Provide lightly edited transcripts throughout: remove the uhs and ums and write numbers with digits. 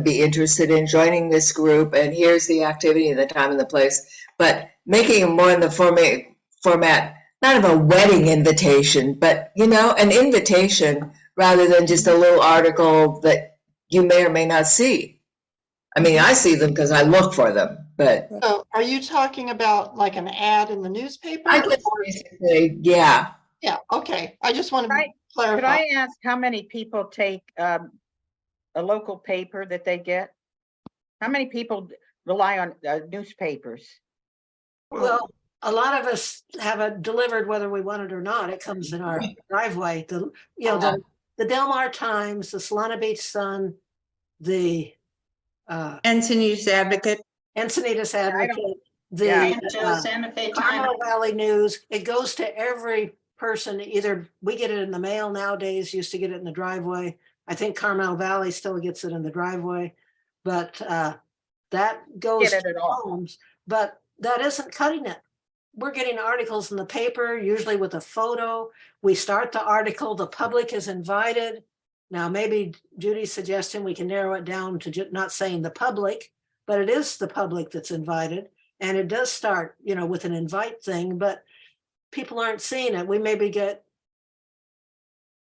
be interested in joining this group, and here's the activity, the time and the place, but making it more in the format, not of a wedding invitation, but, you know, an invitation rather than just a little article that you may or may not see. I mean, I see them because I look for them, but. So are you talking about like an ad in the newspaper? I guess basically, yeah. Yeah, okay. I just want to clarify. Could I ask how many people take a local paper that they get? How many people rely on newspapers? Well, a lot of us have it delivered whether we want it or not. It comes in our driveway. The Del Mar Times, the Solana Beach Sun, the Encinitas Advocate, the Santa Fe Carmel Valley News. It goes to every person. Either we get it in the mail nowadays, used to get it in the driveway. I think Carmel Valley still gets it in the driveway, but that goes to homes. But that isn't cutting it. We're getting articles in the paper, usually with a photo. We start the article, the public is invited. Now, maybe Judy's suggesting we can narrow it down to not saying the public, but it is the public that's invited. And it does start, you know, with an invite thing, but people aren't seeing it. We maybe get,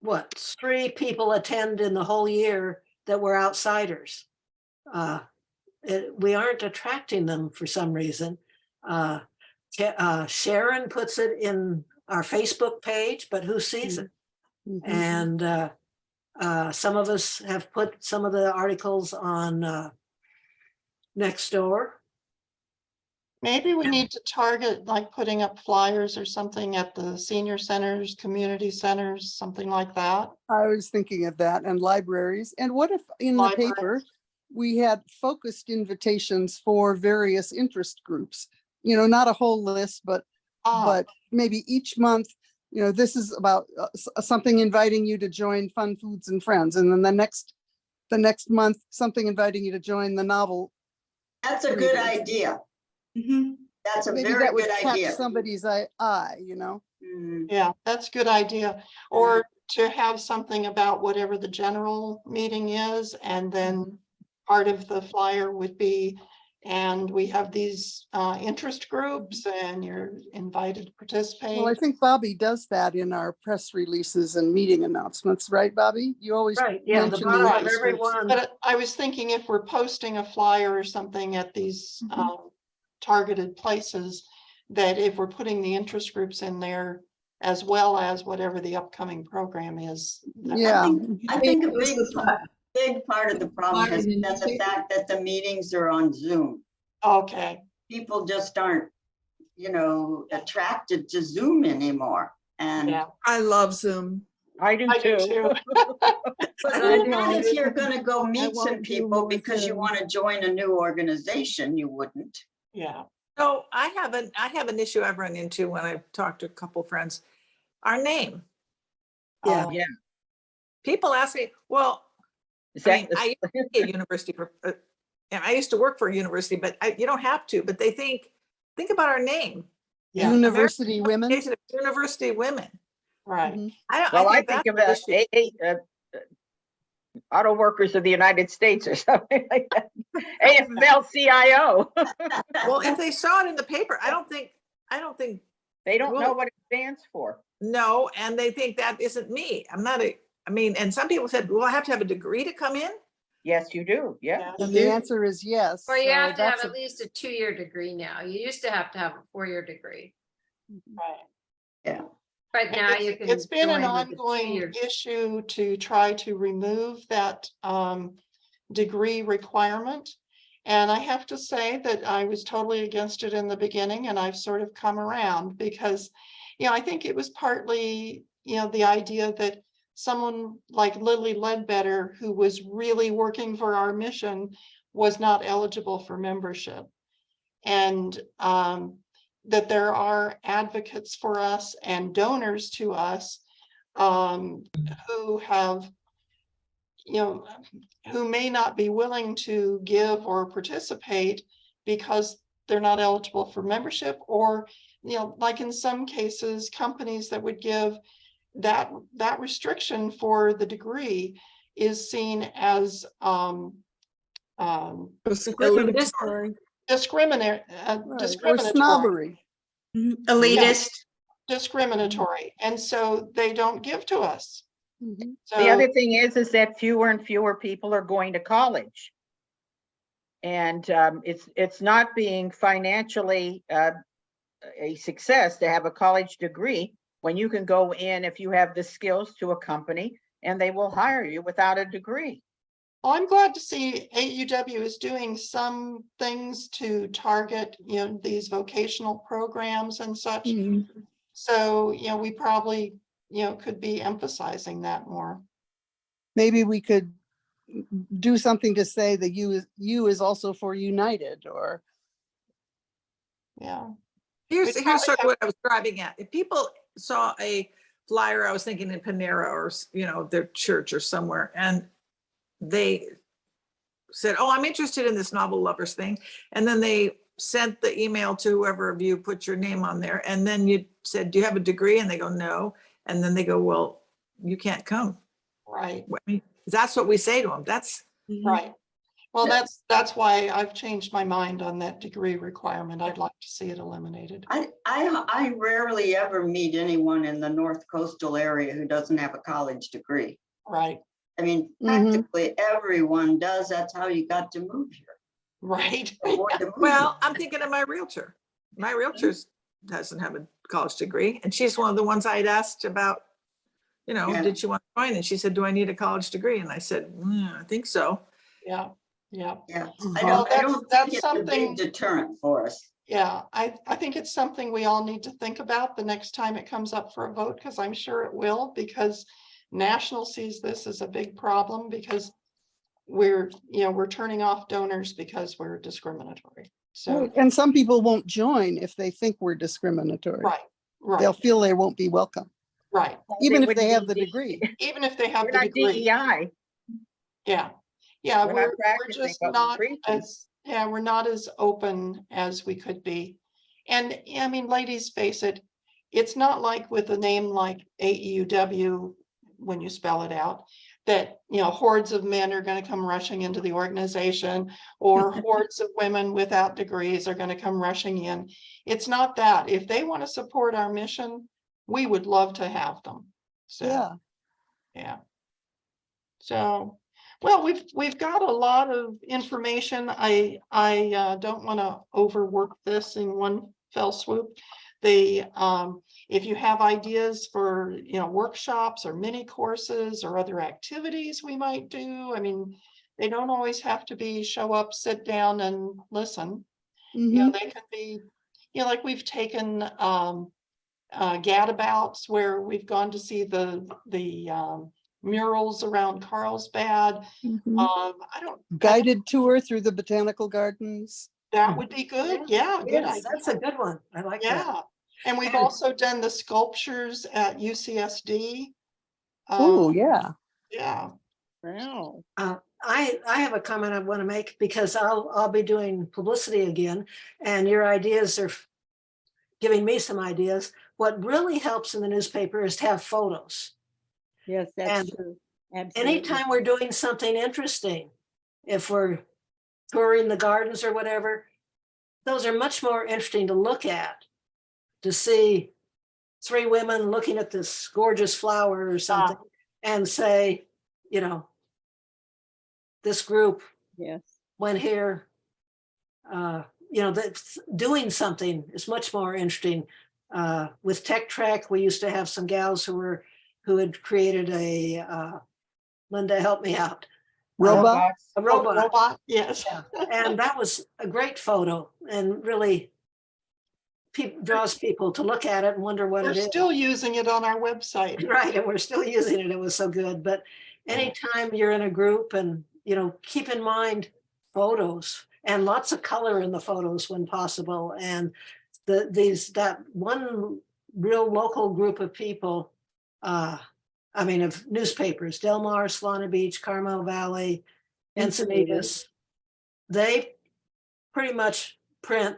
what, 3 people attend in the whole year that were outsiders. We aren't attracting them for some reason. Sharon puts it in our Facebook page, but who sees it? Mm-hmm. And some of us have put some of the articles on Nextdoor. Maybe we need to target like putting up flyers or something at the senior centers, community centers, something like that. I was thinking of that, and libraries. And what if in the paper we had focused invitations for various interest groups? You know, not a whole list, but maybe each month, you know, this is about something inviting you to join Fun Foods and Friends, and then the next month something inviting you to join the novel. That's a good idea. Mm-hmm. That's a maybe very that would good catch idea. somebody's eye, you know. Yeah, that's a good idea. Or to have something about whatever the general meeting is, and then part of the flyer would be, and we have these interest groups and you're invited to participate. Well, I think Bobby does that in our press releases and meeting announcements, right, Bobby? You always mention the the of everyone. But I was thinking if we're posting a flyer or something at these targeted places, that if we're putting the interest groups in there as well as whatever the upcoming program is. Yeah. I think a big part of the problem has been the fact that the meetings are on Zoom. Okay. People just aren't, you know, attracted to Zoom anymore. And I love Zoom. I do too. But not if you're going to go meet some people because you want to join a new organization, you wouldn't. Yeah. So I have an issue I've run into when I've talked to a couple friends. Our name. Yeah. People ask me, well, I used to be a university, and I used to work for a university, but you don't have to. But they think about our name. Yeah. University women. University women. Right. I think about Auto Workers of the United States or something like that. AFL-CIO. Well, if they saw it in the paper, I don't think they don't know what it stands for. No, and they think that isn't me. I'm not and some people said, well, I have to have a degree to come in. Yes, you do. Yeah. And the answer is yes. Or you So have to have that's at least a 2-year degree now. You used to have a 4-year degree. Right. Yeah. But now you can. It's been an join with a ongoing 2-year. issue to try to remove that degree requirement. And I have to say that I was totally against it in the beginning, and I've sort of come around because, you know, I think it was partly, you know, the idea that someone like Lily Ledbetter, who was really working for our mission, was not eligible for membership. And that there are advocates for us and donors to us who have, you know, who may not be willing to give or participate because they're not eligible for membership, or, you know, like in some cases, companies that would give that restriction for the degree is seen as Discriminatory. discriminatory, Right, or discriminatory, snobbery. Elitist. discriminatory, and so they don't give to us. Mhm. The So, other thing is that fewer and fewer people are going to college. And it's not being financially a success to have a college degree when you can go in, if you have the skills, to a company and they will hire you without a degree. I'm glad to see AUW is doing some things to target, these vocational programs and such. Mhm. So, we probably, could be emphasizing that more. Maybe we could do something to say the U is also for United, or Yeah. Here's We probably sort of have- what I was driving at. If people saw a flyer, I was thinking in Panera or, their church or somewhere, and they said, oh, I'm interested in this novel lovers thing. And then they sent the email to whoever of you put your name on there. And then you said, do you have a degree? And they go, no. And then they go, well, you can't come. Right, I mean, that's what we say to them. That's right. Well, that's why I've changed my mind on that degree requirement. I'd like to see it eliminated. I rarely ever meet anyone in the North Coastal area who doesn't have a college degree. Right, I mean, Mhm. practically everyone does. That's how you got to move here. right. Avoid the move well, here. I'm thinking of my realtor. My realtor doesn't have a college degree. And she's one of the ones I had asked about, Yeah. did she want to join? And she said, do I need a college degree? And I said, I think so. Yeah, yeah. Yeah, Well, I don't that's think it's a something- big deterrent for us. Yeah, I think it's something we all need to think about the next time it comes up for a vote, because I'm sure it will, because National sees this as a big problem, because we're turning off donors because we're discriminatory. So, right. And some people won't join if they think we're discriminatory. right, They'll right, feel they won't be welcome, right. even if wouldn't they have the be degree. Even if they have We're the not degree. DEI. Yeah, yeah, We're not we're practicing just what we're not preaching. we're not as open as we could be. And I mean, ladies, face it, it's not like with a name like AEUW, when you spell it out, that, hordes of men are going to come rushing into the organization, or hordes of women without degrees are going to come rushing in. It's not that. If they want to support our mission, we would love to have them. So, Yeah. yeah. So, well, we've got a lot of information. I don't want to overwork this in one fell swoop. If you have ideas for, workshops or mini courses or other activities we might do, I mean, they don't always have to be show up, sit down and listen. Mhm. They can be, like we've taken gadabouts where we've gone to see the murals around Carlsbad. Mhm. I don't, Guided tour through the botanical gardens. that would be good. Yeah, good Yes, idea. that's a good one. I like that. Yeah. And we've also done the sculptures at UCSD. Oh, yeah. Yeah. Wow. I have a comment I want to make, because I'll be doing publicity again, and your ideas are giving me some ideas. What really helps in the newspaper is to have photos. Yes, that's And true. Absolutely. anytime we're doing something interesting, if we're touring the gardens or whatever, those are much more interesting to look at, to see 3 women looking at this gorgeous flower or something and say, this group Yes. went here. That's doing something is much more interesting. With Tech Trek, we used to have some gals who had created a Linda, help me out. Robot. A robot. Robot, yes. Yeah. And that was a great photo, and really draws people to look at it and wonder what We're it is. still using it on our website. Right, and we're still using it. It was so good. But anytime you're in a group, and keep in mind photos, and lots of color in the photos when possible. And that one real local group of people, of newspapers, Del Mar, Solana Beach, Carmel Valley, Encinitas, they pretty much print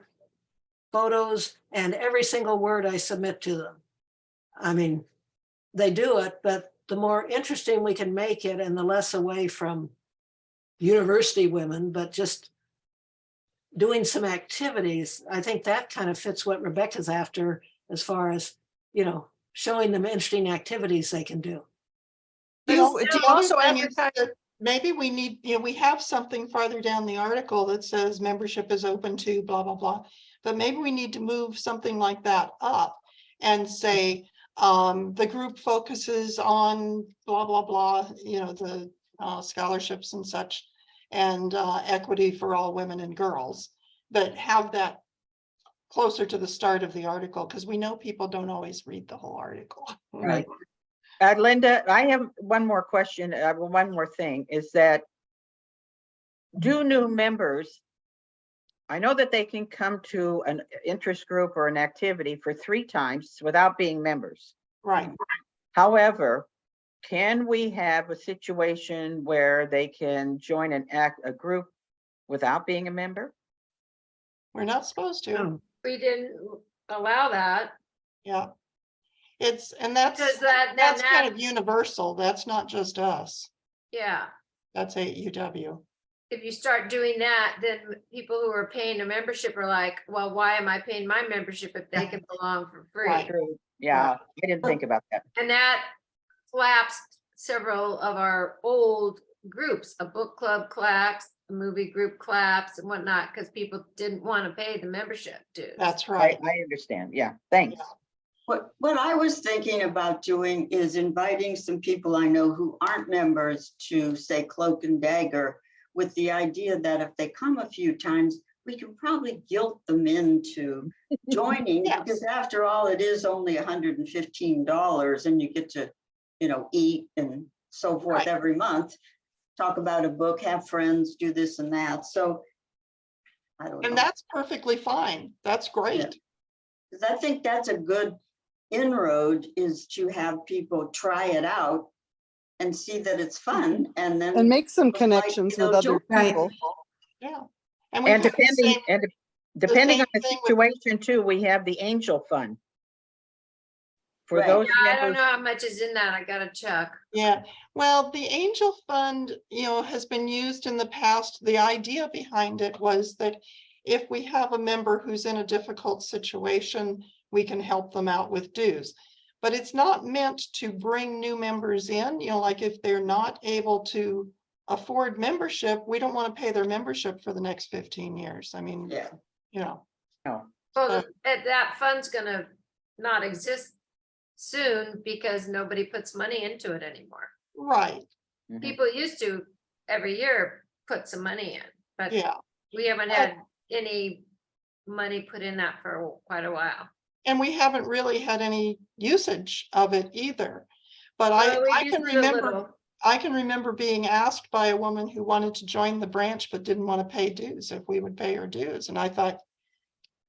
photos and every single word I submit to them. I mean, they do it, but the more interesting we can make it, and the less away from university women, but just doing some activities. I think that kind of fits what Rebecca's after as far as, showing them interesting activities they can do. Do But you the do you other also thing is advertise? that maybe we need, we have something farther down the article that says membership is open to blah, blah, blah. But maybe we need to move something like that up and say, the group focuses on blah, blah, blah, the scholarships and such, and equity for all women and girls, but have that closer to the start of the article, because we know people don't always read the whole article. Right. Linda, I have one more question, one more thing, is that do new members, I know that they can come to an interest group or an activity for 3 times without being members. Right. However, can we have a situation where they can join a group without being a member? We're not supposed to. Oh, We didn't allow that. Yeah. That's Does that, that's that, kind of universal. That's not just us. yeah. That's AUW. If you start doing that, then people who are paying a membership are like, well, why am I paying my membership if they can belong for free? Right. True. Yeah, I didn't think about that. And that collapsed several of our old groups, a book club collapsed, a movie group collapsed and whatnot, because people didn't want to pay the membership dues. That's right. I understand. Yeah, thanks. What I was thinking about doing is inviting some people I know who aren't members to, say, Cloak and Dagger, with the idea that if they come a few times, we can probably guilt them into joining, Yes. because after all, it is only $115 and you get to, eat and so forth Right. every month, talk about a book, have friends, do this and that. So I don't know. And that's perfectly fine. That's great. Yeah. Because I think that's a good inroad, is to have people try it out and see that it's fun, and then And make some Like, connections with other Right. people. Yeah. And we And have the depending, same- and depending same on the thing with- situation too, we have the Angel Fund. For Right. those Yeah, I don't members, know how much is in that. I gotta check. Yeah, well, the Angel Fund, has been used in the past. The idea behind it was that if we have a member who's in a difficult situation, we can help them out with dues. But it's not meant to bring new members in, like if they're not able to afford membership, we don't want to pay their membership for the next 15 years. I mean, yeah. no. Well, that fund's gonna not exist soon because nobody puts money into it anymore. Right, Mhm. People used to every year put some money in, but yeah. we haven't had any money put in that for quite a while. And we haven't really had any usage of it either. But Well, we I used can it a remember, little. I can remember being asked by a woman who wanted to join the branch but didn't want to pay dues if we would pay her dues. And I thought,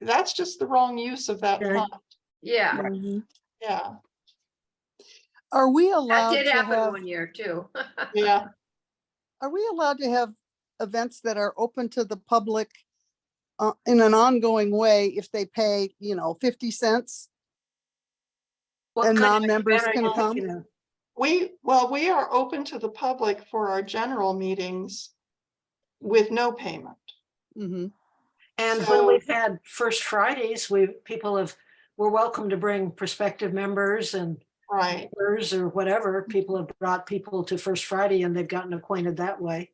that's just the wrong use of that Sure. fund. Yeah, Mhm. Yeah, Are we that allowed did to happen have, one year too. yeah. are we allowed to have events that are open to the public in an ongoing way if they pay, 50 cents? what And kind of non-members event are can you come? thinking of? We are open to the public for our general meetings with no payment. Mhm. And when So- we've had First Fridays, we're welcome to bring prospective members and Right, neighbors or whatever. People have brought people to First Friday and they've gotten acquainted that way.